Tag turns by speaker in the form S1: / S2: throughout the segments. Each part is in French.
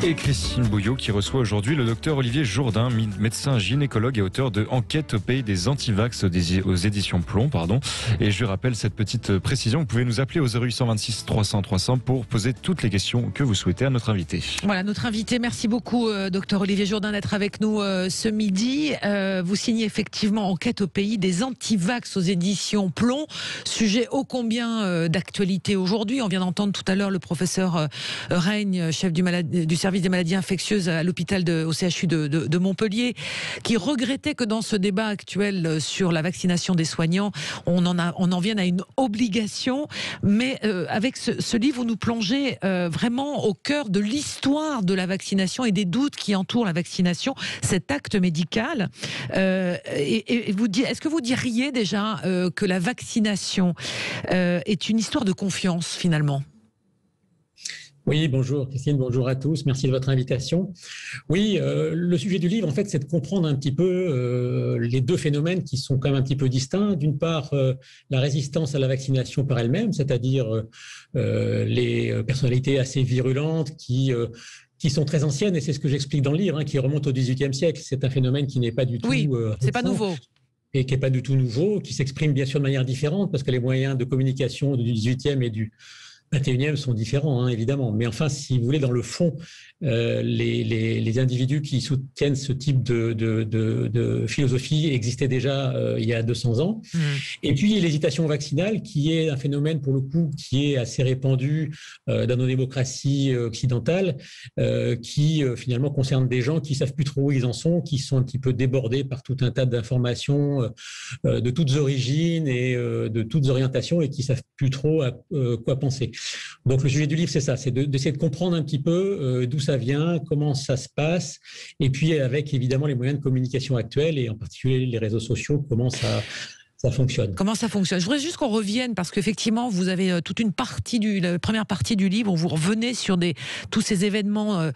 S1: Et Christine Bouillot qui reçoit aujourd'hui le docteur Olivier Jourdain, médecin gynécologue et auteur de Enquête au pays des antivax aux éditions Plomb. Et je rappelle cette petite précision, vous pouvez nous appeler au 0826 300 300 pour poser toutes les questions que vous souhaitez à notre invité.
S2: Voilà, notre invité, merci beaucoup docteur Olivier Jourdain d'être avec nous ce midi. Vous signez effectivement Enquête au pays des antivax aux éditions Plomb, sujet ô combien d'actualité aujourd'hui. On vient d'entendre tout à l'heure le professeur Règne, chef du service des maladies infectieuses à l'hôpital au CHU de Montpellier, qui regrettait que dans ce débat actuel sur la vaccination des soignants, on en vienne à une obligation. Mais avec ce livre, vous nous plongez vraiment au cœur de l'histoire de la vaccination et des doutes qui entourent la vaccination, cet acte médical. Est-ce que vous diriez déjà que la vaccination est une histoire de confiance finalement ?
S3: Oui, bonjour Christine, bonjour à tous, merci de votre invitation. Oui, le sujet du livre, en fait, c'est de comprendre un petit peu les deux phénomènes qui sont quand même un petit peu distincts. D'une part, la résistance à la vaccination par elle-même, c'est-à-dire les personnalités assez virulentes qui sont très anciennes, et c'est ce que j'explique dans le livre, qui remonte au XVIIIe siècle. C'est un phénomène qui n'est pas du tout...
S2: Oui, c'est pas nouveau.
S3: Et qui n'est pas du tout nouveau, qui s'exprime bien sûr de manière différente, parce que les moyens de communication du XVIIIe et du 21e sont différents, évidemment. Mais enfin, si vous voulez, dans le fond, les individus qui soutiennent ce type de philosophie existaient déjà il y a 200 ans. Et puis, l'hésitation vaccinale, qui est un phénomène, pour le coup, qui est assez répandu dans nos démocraties occidentales, qui finalement concerne des gens qui ne savent plus trop où ils en sont, qui sont un petit peu débordés par tout un tas d'informations de toutes origines et de toutes orientations, et qui ne savent plus trop quoi penser. Donc le sujet du livre, c'est ça, c'est d'essayer de comprendre un petit peu d'où ça vient, comment ça se passe, et puis avec évidemment les moyens de communication actuels, et en particulier les réseaux sociaux, comment ça fonctionne.
S2: Comment ça fonctionne ? Je voudrais juste qu'on revienne, parce qu'effectivement, vous avez toute une partie la première partie du livre où vous revenez sur tous ces événements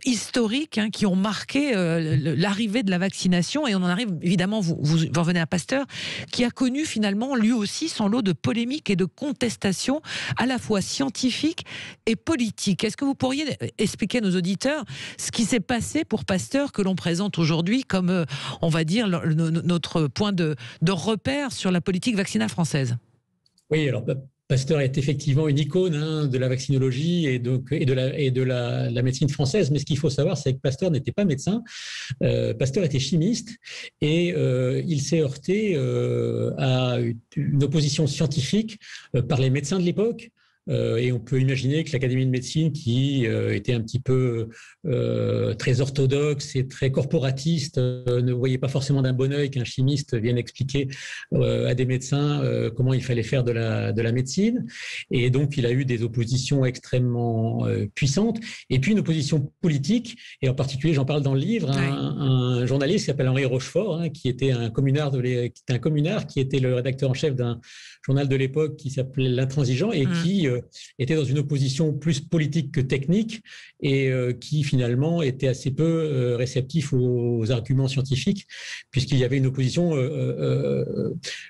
S2: historiques qui ont marqué l'arrivée de la vaccination, et on en arrive, évidemment, vous revenez à Pasteur, qui a connu finalement, lui aussi, son lot de polémiques et de contestations, à la fois scientifiques et politiques. Est-ce que vous pourriez expliquer à nos auditeurs ce qui s'est passé pour Pasteur, que l'on présente aujourd'hui comme, on va dire, notre point de repère sur la politique vaccinale française?
S3: Oui, alors Pasteur est effectivement une icône de la vaccinologie et de la médecine française. Mais ce qu'il faut savoir, c'est que Pasteur n'était pas médecin. Pasteur était chimiste, et il s'est heurté à une opposition scientifique par les médecins de l'époque. Et on peut imaginer que l'Académie de médecine, qui était un petit peu très orthodoxe et très corporatiste, ne voyait pas forcément d'un bon œil qu'un chimiste vienne expliquer à des médecins comment il fallait faire de la médecine. Et donc, il a eu des oppositions extrêmement puissantes, et puis une opposition politique, et en particulier, j'en parle dans le livre, un journaliste qui s'appelle Henri Rochefort, qui était un communard, qui était le rédacteur en chef d'un journal de l'époque qui s'appelait L'Intransigeant, et qui était dans une opposition plus politique que technique, et qui finalement était assez peu réceptif aux arguments scientifiques, puisqu'il y avait une opposition.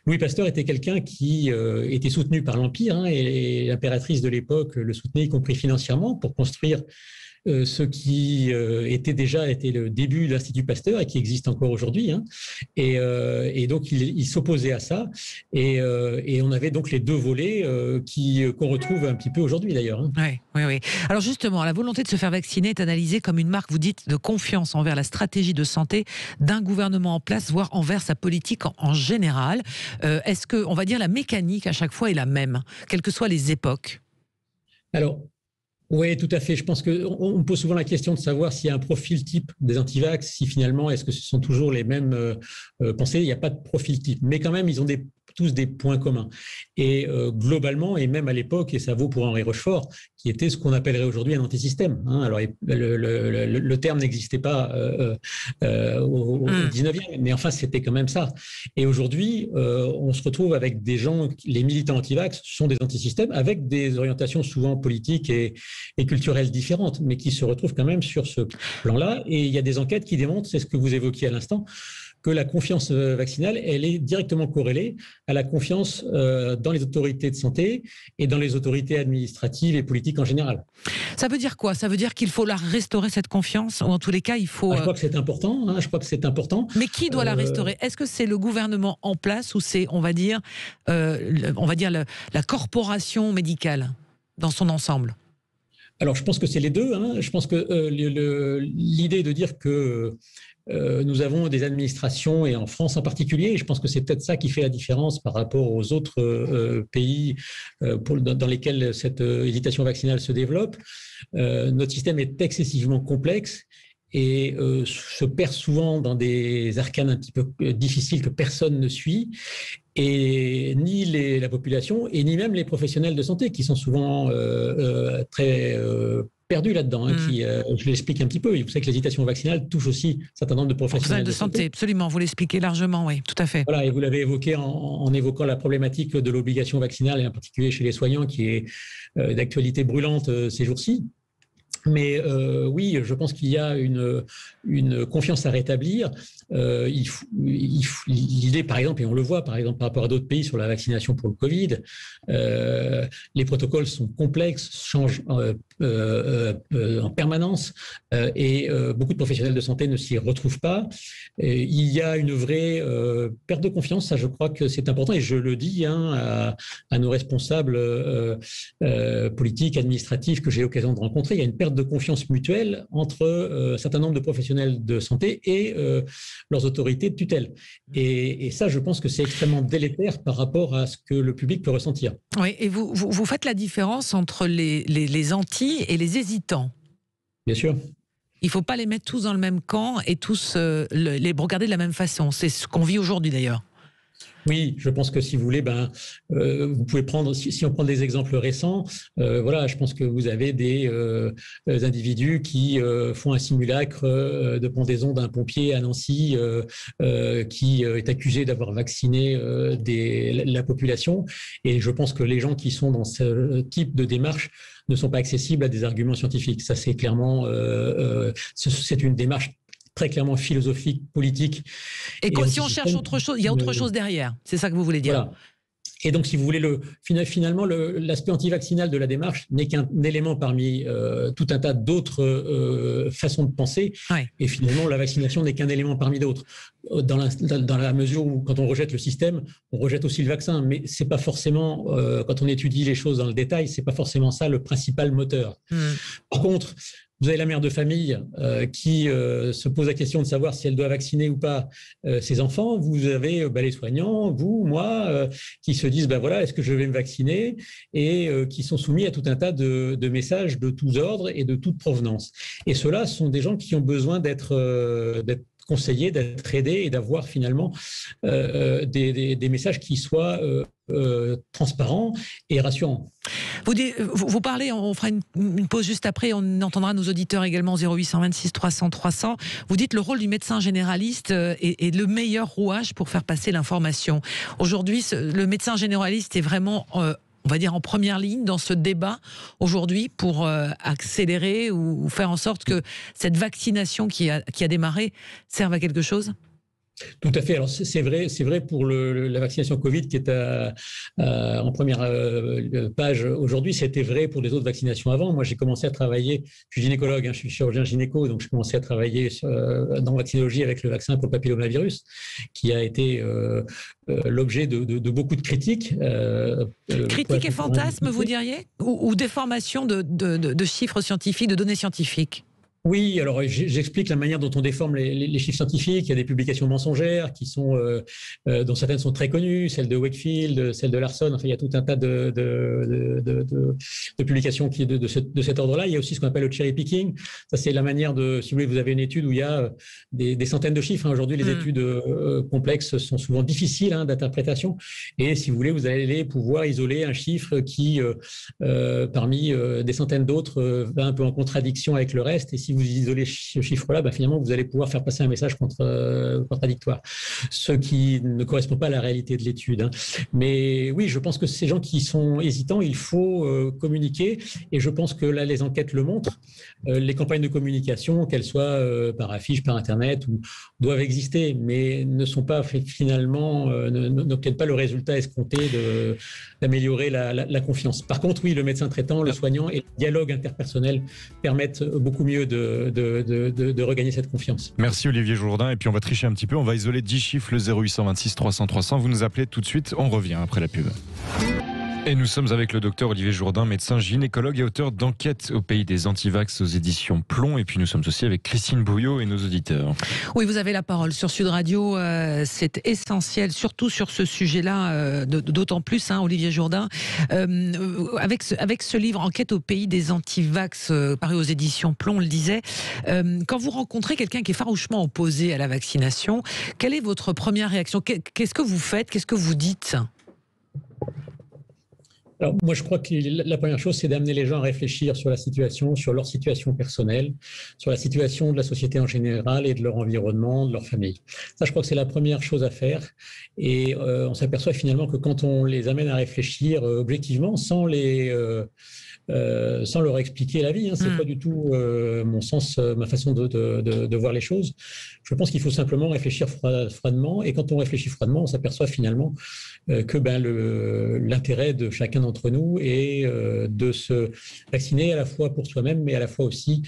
S3: Louis Pasteur était quelqu'un qui était soutenu par l'Empire, et l'impératrice de l'époque le soutenait, y compris financièrement, pour construire ce qui était le début de l'Institut Pasteur, et qui existe encore aujourd'hui. Et donc, il s'opposait à ça. Et on avait donc les deux volets qu'on retrouve un petit peu aujourd'hui, d'ailleurs.
S2: Oui. Alors justement, la volonté de se faire vacciner est analysée comme une marque, vous dites, de confiance envers la stratégie de santé d'un gouvernement en place, voire envers sa politique en général. Est-ce que, on va dire, la mécanique à chaque fois est la même, quelles que soient les époques?
S3: Alors, oui, tout à fait. Je pense qu'on me pose souvent la question de savoir s'il y a un profil type des antivax, si finalement, est-ce que ce sont toujours les mêmes pensées? Il n'y a pas de profil type. Mais quand même, ils ont tous des points communs. Et globalement, et même à l'époque, et ça vaut pour Henri Rochefort, qui était ce qu'on appellerait aujourd'hui un antisystème. Alors, le terme n'existait pas au 19e, mais enfin, c'était quand même ça. Et aujourd'hui, on se retrouve avec des gens, les militants antivax sont des antisystèmes, avec des orientations souvent politiques et culturelles différentes, mais qui se retrouvent quand même sur ce plan-là. Et il y a des enquêtes qui démontrent, c'est ce que vous évoquiez à l'instant, que la confiance vaccinale, elle est directement corrélée à la confiance dans les autorités de santé et dans les autorités administratives et politiques en général.
S2: Ça veut dire quoi? Ça veut dire qu'il faut la restaurer, cette confiance, ou en tous les cas, il faut...
S3: Je crois que c'est important. Je crois que c'est important.
S2: Mais qui doit la restaurer? Est-ce que c'est le gouvernement en place ou c'est, on va dire la corporation médicale dans son ensemble?
S3: Alors, je pense que c'est les deux. Je pense que l'idée de dire que nous avons des administrations, et en France en particulier, et je pense que c'est peut-être ça qui fait la différence par rapport aux autres pays dans lesquels cette hésitation vaccinale se développe. Notre système est excessivement complexe et se perd souvent dans des arcanes un petit peu difficiles que personne ne suit, et ni la population et ni même les professionnels de santé qui sont souvent très perdus là-dedans. Je l'explique un petit peu. Vous savez que l'hésitation vaccinale touche aussi un certain nombre de professionnels de santé.
S2: Absolument, vous l'expliquez largement, oui, tout à fait.
S3: Voilà, et vous l'avez évoqué en évoquant la problématique de l'obligation vaccinale, et en particulier chez les soignants, qui est d'actualité brûlante ces jours-ci. Mais oui, je pense qu'il y a une confiance à rétablir. L'idée, par exemple, et on le voit par exemple par rapport à d'autres pays sur la vaccination pour le Covid, les protocoles sont complexes, changent en permanence, et beaucoup de professionnels de santé ne s'y retrouvent pas. Il y a une vraie perte de confiance, ça je crois que c'est important, et je le dis à nos responsables politiques, administratifs que j'ai l'occasion de rencontrer. Il y a une perte de confiance mutuelle entre un certain nombre de professionnels de santé et leurs autorités de tutelle. Et ça, je pense que c'est extrêmement délétère par rapport à ce que le public peut ressentir.
S2: Oui, et vous faites la différence entre les anti et les hésitants.
S3: Bien sûr.
S2: Il ne faut pas les mettre tous dans le même camp et tous les regarder de la même façon. C'est ce qu'on vit aujourd'hui d'ailleurs.
S3: Oui, je pense que si vous voulez, vous pouvez prendre, si on prend des exemples récents, je pense que vous avez des individus qui font un simulacre de pendaison d'un pompier à Nancy qui est accusé d'avoir vacciné la population. Et je pense que les gens qui sont dans ce type de démarche ne sont pas accessibles à des arguments scientifiques. Ça, c'est clairement, c'est une démarche très clairement philosophique, politique.
S2: Et si on cherche autre chose, il y a autre chose derrière. C'est ça que vous voulez dire.
S3: Voilà. Et donc, si vous voulez, finalement, l'aspect antivaccinal de la démarche n'est qu'un élément parmi tout un tas d'autres façons de penser. Ouais. Et finalement, la vaccination n'est qu'un élément parmi d'autres. Dans la mesure où, quand on rejette le système, on rejette aussi le vaccin. Mais c'est pas forcément, quand on étudie les choses dans le détail, c'est pas forcément ça le principal moteur. Par contre, vous avez la mère de famille qui se pose la question de savoir si elle doit vacciner ou pas ses enfants. Vous avez les soignants, vous, moi, qui se disent est-ce que je vais me vacciner, et qui sont soumis à tout un tas de messages de tous ordres et de toute provenance. Et ceux-là sont des gens qui ont besoin d'être conseillés, d'être aidés et d'avoir finalement des messages qui soient transparents et rassurants.
S2: Vous parlez, on fera une pause juste après, on entendra nos auditeurs également 0826 300 300. Vous dites le rôle du médecin généraliste est le meilleur rouage pour faire passer l'information. Aujourd'hui, le médecin généraliste est vraiment on va dire en première ligne dans ce débat aujourd'hui pour accélérer ou faire en sorte que cette vaccination qui a démarré serve à quelque chose ?
S3: Tout à fait. Alors c'est vrai pour la vaccination Covid qui est en première page aujourd'hui. C'était vrai pour les autres vaccinations avant. Moi, j'ai commencé à travailler. Je suis gynécologue, je suis chirurgien gynéco, donc j'ai commencé à travailler dans la vaccinologie avec le vaccin pour le papillomavirus, qui a été l'objet de beaucoup de critiques.
S2: Critiques et fantasmes, vous diriez, ou déformation de chiffres scientifiques, de données scientifiques?
S3: Oui, alors j'explique la manière dont on déforme les chiffres scientifiques. Il y a des publications mensongères qui sont, dont certaines sont très connues, celle de Wakefield, celle de Larson. Enfin, il y a tout un tas de publications qui de cet ordre-là. Il y a aussi ce qu'on appelle le cherry picking. Ça, c'est la manière de, si vous voulez, vous avez une étude où il y a des centaines de chiffres. Aujourd'hui, les études complexes sont souvent difficiles d'interprétation. Et si vous voulez, vous allez pouvoir isoler un chiffre qui, parmi des centaines d'autres, va un peu en contradiction avec le reste. Et si vous isolez ce chiffre-là, finalement, vous allez pouvoir faire passer un message contradictoire, ce qui ne correspond pas à la réalité de l'étude. Hein. Mais oui, je pense que ces gens qui sont hésitants, il faut communiquer, et je pense que là, les enquêtes le montrent. Les campagnes de communication, qu'elles soient par affiche, par Internet, doivent exister, mais ne sont pas finalement, n'obtiennent pas le résultat escompté d'améliorer la confiance. Par contre, oui, le médecin traitant, le soignant et le dialogue interpersonnel permettent beaucoup mieux de regagner cette confiance.
S1: Merci Olivier Jourdain. Et puis on va tricher un petit peu, on va isoler 10 chiffres, le 0826 300 300. Vous nous appelez tout de suite, on revient après la pub. Et nous sommes avec le docteur Olivier Jourdain, médecin gynécologue et auteur d'Enquête au pays des antivax aux éditions Plomb. Et puis nous sommes aussi avec Christine Bouillot et nos auditeurs.
S2: Oui, vous avez la parole sur Sud Radio. C'est essentiel, surtout sur ce sujet-là, d'autant plus, hein, Olivier Jourdain. Avec ce livre Enquête au pays des antivax, paru aux éditions Plomb, on le disait, quand vous rencontrez quelqu'un qui est farouchement opposé à la vaccination, quelle est votre première réaction? Qu'est-ce que vous faites? Qu'est-ce que vous dites?
S3: Alors, moi, je crois que la première chose, c'est d'amener les gens à réfléchir sur la situation, sur leur situation personnelle, sur la situation de la société en général et de leur environnement, de leur famille. Ça, je crois que c'est la première chose à faire. Et on s'aperçoit finalement que quand on les amène à réfléchir objectivement, sans leur expliquer la vie, hein, c'est pas du tout mon sens, ma façon de voir les choses. Je pense qu'il faut simplement réfléchir froidement, et quand on réfléchit froidement, on s'aperçoit finalement que l'intérêt de chacun d'entre nous est de se vacciner à la fois pour soi-même, mais à la fois aussi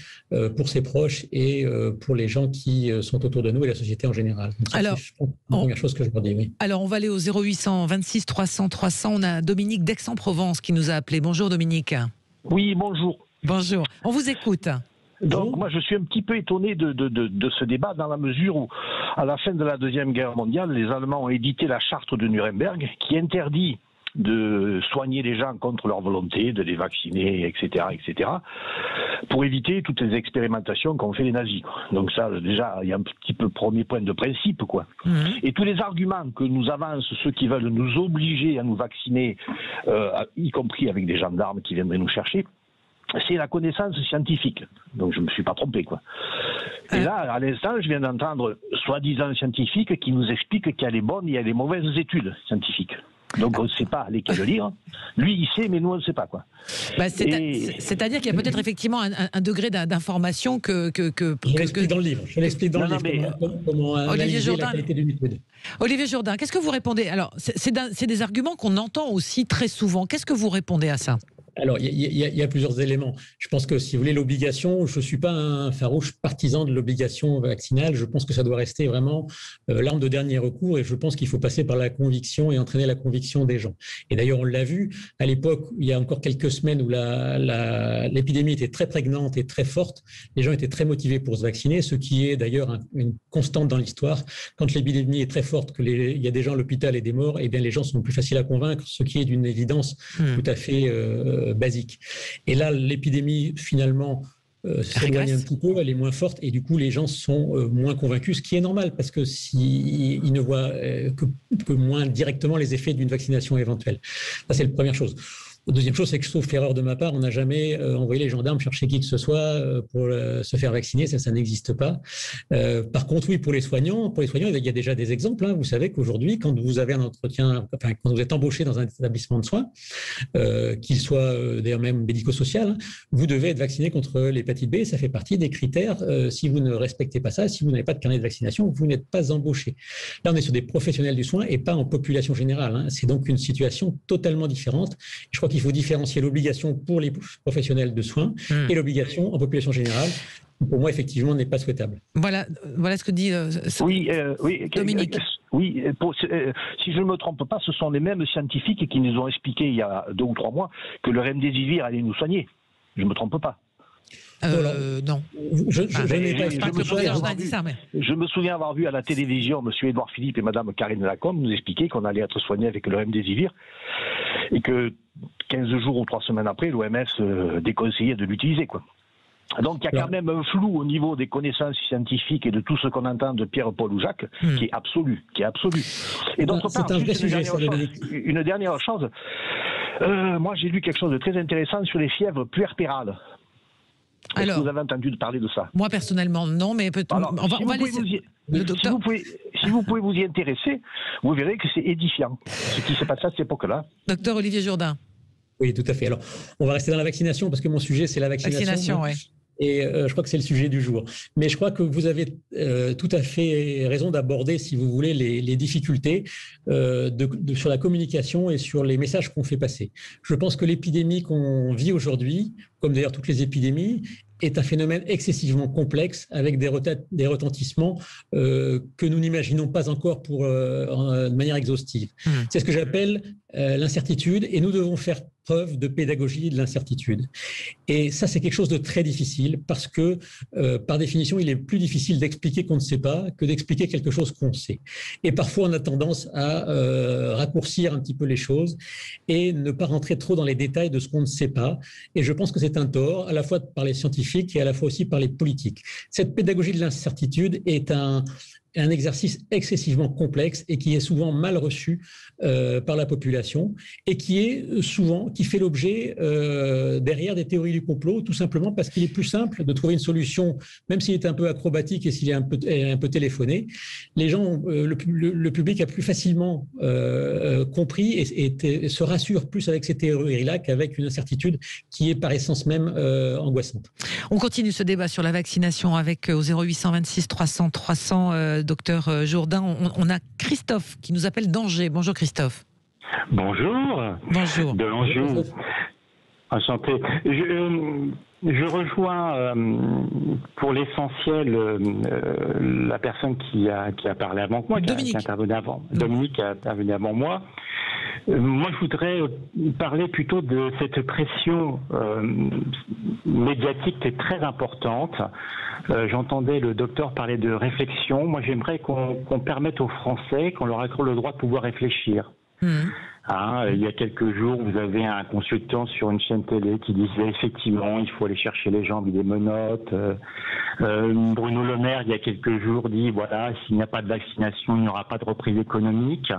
S3: pour ses proches et pour les gens qui sont autour de nous et la société en général. Donc,
S2: alors,
S3: c'est la première chose que je leur dis, oui.
S2: Alors, on va aller au 0826 300 300. On a Dominique d'Aix-en-Provence qui nous a appelé. Bonjour Dominique.
S4: Oui, bonjour.
S2: Bonjour, on vous écoute.
S4: Donc moi je suis un petit peu étonné de ce débat dans la mesure où à la fin de la Deuxième Guerre mondiale, les Allemands ont édité la charte de Nuremberg qui interdit de soigner les gens contre leur volonté, de les vacciner, etc., pour éviter toutes les expérimentations qu'ont fait les nazis. Donc ça, déjà, il y a un petit peu premier point de principe, quoi. Et tous les arguments que nous avancent ceux qui veulent nous obliger à nous vacciner, y compris avec des gendarmes qui viendraient nous chercher, c'est la connaissance scientifique. Donc je ne me suis pas trompé, quoi. Et là, à l'instant, je viens d'entendre soi-disant scientifiques qui nous expliquent qu'il y a les bonnes et il y a les mauvaises études scientifiques. Donc on ne sait pas lesquelles lire. Lui, il sait, mais nous, on ne sait pas, quoi.
S2: C'est-à-dire qu'il y a peut-être effectivement un degré d'information que
S3: je l'explique dans le livre. Je l'explique dans le livre comment analyser la qualité d'une étude.
S2: Olivier Jourdain, qu'est-ce que vous répondez? Alors, c'est des arguments qu'on entend aussi très souvent. Qu'est-ce que vous répondez à ça?
S3: Alors, il y a plusieurs éléments. Je pense que, si vous voulez, l'obligation, je ne suis pas un farouche partisan de l'obligation vaccinale. Je pense que ça doit rester vraiment l'arme de dernier recours, et je pense qu'il faut passer par la conviction et entraîner la conviction des gens. Et d'ailleurs, on l'a vu à l'époque, il y a encore quelques semaines, où l'épidémie était très prégnante et très forte. Les gens étaient très motivés pour se vacciner, ce qui est d'ailleurs une constante dans l'histoire. Quand l'épidémie est très forte, il y a des gens à l'hôpital et des morts, eh bien, les gens sont plus faciles à convaincre, ce qui est d'une évidence tout à fait basique. Et là, l'épidémie, finalement, s'éloigne un petit peu, elle est moins forte, et du coup, les gens sont moins convaincus, ce qui est normal, parce que s'ils ne voient que moins directement les effets d'une vaccination éventuelle. Ça, c'est la première chose. Deuxième chose, c'est que, sauf erreur de ma part, on n'a jamais envoyé les gendarmes chercher qui que ce soit pour se faire vacciner. Ça n'existe pas. Par contre, oui, pour les soignants, il y a déjà des exemples. Hein. Vous savez qu'aujourd'hui, quand vous avez un entretien, quand vous êtes embauché dans un établissement de soins, qu'il soit d'ailleurs même médico-social, vous devez être vacciné contre l'hépatite B. Ça fait partie des critères. Si vous ne respectez pas ça, si vous n'avez pas de carnet de vaccination, vous n'êtes pas embauché. Là, on est sur des professionnels du soin et pas en population générale. Hein. C'est donc une situation totalement différente. Je crois qu'il faut différencier l'obligation pour les professionnels de soins et l'obligation en population générale. Pour moi, effectivement, n'est pas souhaitable.
S2: Voilà ce que dit Dominique.
S4: Oui, si je ne me trompe pas, ce sont les mêmes scientifiques qui nous ont expliqué il y a 2 ou 3 mois que le remdesivir allait nous soigner. Je ne me trompe pas.
S2: Non.
S4: Je me souviens avoir vu à la télévision M. Édouard Philippe et Mme Karine Lacombe nous expliquer qu'on allait être soigné avec le remdesivir et que 15 jours ou 3 semaines après, l'OMS déconseillait de l'utiliser, quoi. Donc il y a quand même un flou au niveau des connaissances scientifiques et de tout ce qu'on entend de Pierre, Paul ou Jacques qui est absolu. Et d'autre part, une dernière chose, moi j'ai lu quelque chose de très intéressant sur les fièvres puerpérales. Est-ce que vous avez entendu parler de ça?
S2: Moi, personnellement, non, mais peut-être. On va laisser le docteur.
S4: Si vous pouvez vous y intéresser, vous verrez que c'est édifiant, ce qui s'est passé à cette époque-là.
S2: Docteur Olivier Jourdain.
S3: Oui, tout à fait. Alors, on va rester dans la vaccination parce que mon sujet, c'est la vaccination.
S2: Oui.
S3: Et je crois que c'est le sujet du jour. Mais je crois que vous avez tout à fait raison d'aborder, si vous voulez, les difficultés sur la communication et sur les messages qu'on fait passer. Je pense que l'épidémie qu'on vit aujourd'hui, comme d'ailleurs toutes les épidémies, est un phénomène excessivement complexe avec des retentissements que nous n'imaginons pas encore de manière exhaustive. C'est ce que j'appelle l'incertitude, et nous devons faire preuve de pédagogie de l'incertitude. Et ça, c'est quelque chose de très difficile parce que, par définition, il est plus difficile d'expliquer qu'on ne sait pas que d'expliquer quelque chose qu'on sait. Et parfois, on a tendance à raccourcir un petit peu les choses et ne pas rentrer trop dans les détails de ce qu'on ne sait pas. Et je pense que c'est un tort, à la fois par les scientifiques et à la fois aussi par les politiques. Cette pédagogie de l'incertitude est un exercice excessivement complexe et qui est souvent mal reçu par la population et qui fait l'objet derrière des théories du complot, tout simplement parce qu'il est plus simple de trouver une solution, même s'il est un peu acrobatique et s'il est un peu téléphoné. Les gens, le public a plus facilement compris et se rassure plus avec ces théories-là qu'avec une incertitude qui est par essence même angoissante.
S2: On continue ce débat sur la vaccination avec au 0826 300 300 docteur Jourdain. On a Christophe qui nous appelle d'Angers. Bonjour Christophe.
S5: Bonjour.
S2: Bonjour.
S5: De Anjou. Enchanté. Je rejoins pour l'essentiel la personne qui a parlé avant moi, qui est intervenue avant. Dominique a intervenu avant moi. Moi, je voudrais parler plutôt de cette pression médiatique qui est très importante. J'entendais le docteur parler de réflexion. Moi, j'aimerais qu'on permette aux Français, qu'on leur accorde le droit de pouvoir réfléchir. Il y a quelques jours, vous avez un consultant sur une chaîne télé qui disait effectivement, il faut aller chercher les gens avec des menottes. Bruno Le Maire, il y a quelques jours, dit voilà, s'il n'y a pas de vaccination, il n'y aura pas de reprise économique.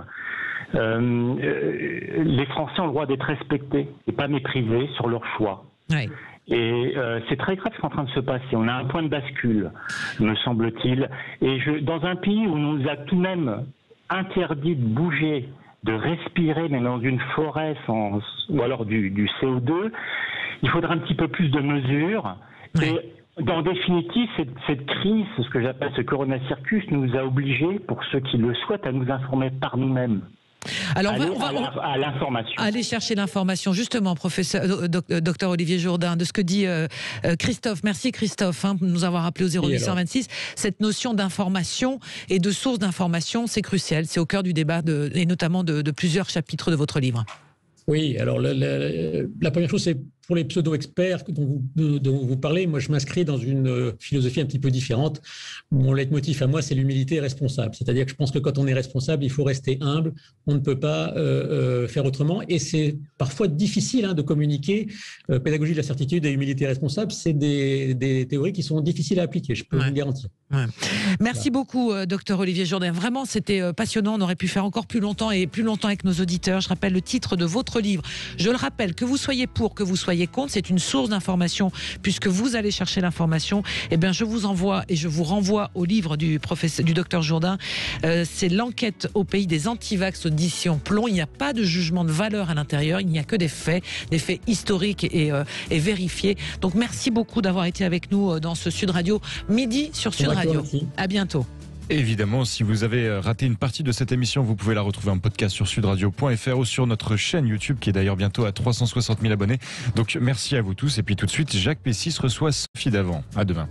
S5: Les Français ont le droit d'être respectés et pas méprisés sur leur choix.
S2: Oui.
S5: Et c'est très grave ce qui est en train de se passer. On a un point de bascule, me semble-t-il. Et dans un pays où on nous a tout de même interdit de bouger, de respirer, même dans une forêt ou alors du CO2, il faudra un petit peu plus de mesures. Oui. Et en définitive, cette crise, ce que j'appelle ce corona circus, nous a obligés, pour ceux qui le souhaitent, à nous informer par nous-mêmes.
S2: Alors on va
S5: à l'information.
S2: Aller chercher l'information, justement, docteur Olivier Jourdain, de ce que dit Christophe. Merci Christophe de nous avoir appelé au 0826. Cette notion d'information et de source d'information, c'est crucial, c'est au cœur du débat et notamment de plusieurs chapitres de votre livre.
S3: Oui, alors la première chose, c'est pour les pseudo-experts dont vous parlez. Moi, je m'inscris dans une philosophie un petit peu différente. Mon leitmotiv à moi, c'est l'humilité responsable. C'est-à-dire que je pense que quand on est responsable, il faut rester humble. On ne peut pas faire autrement. Et c'est parfois difficile de communiquer. Pédagogie de la certitude et humilité responsable, c'est des théories qui sont difficiles à appliquer, je peux vous le garantir.
S2: Ouais. Merci beaucoup, docteur Olivier Jourdain. Vraiment, c'était passionnant. On aurait pu faire encore plus longtemps avec nos auditeurs. Je rappelle le titre de votre livre. Je le rappelle, que vous soyez pour, que vous soyez contre, c'est une source d'information. Puisque vous allez chercher l'information, eh bien, je vous envoie et je vous renvoie au livre du docteur Jourdain. C'est l'enquête au pays des antivax, audition Plomb. Il n'y a pas de jugement de valeur à l'intérieur. Il n'y a que des faits historiques et vérifiés. Donc, merci beaucoup d'avoir été avec nous dans ce Sud Radio Midi sur Sud Radio. À bientôt.
S1: Évidemment, si vous avez raté une partie de cette émission, vous pouvez la retrouver en podcast sur sudradio.fr ou sur notre chaîne YouTube qui est d'ailleurs bientôt à 360 000 abonnés. Donc merci à vous tous et puis tout de suite, Jacques Pessis reçoit Sophie Davant. À demain.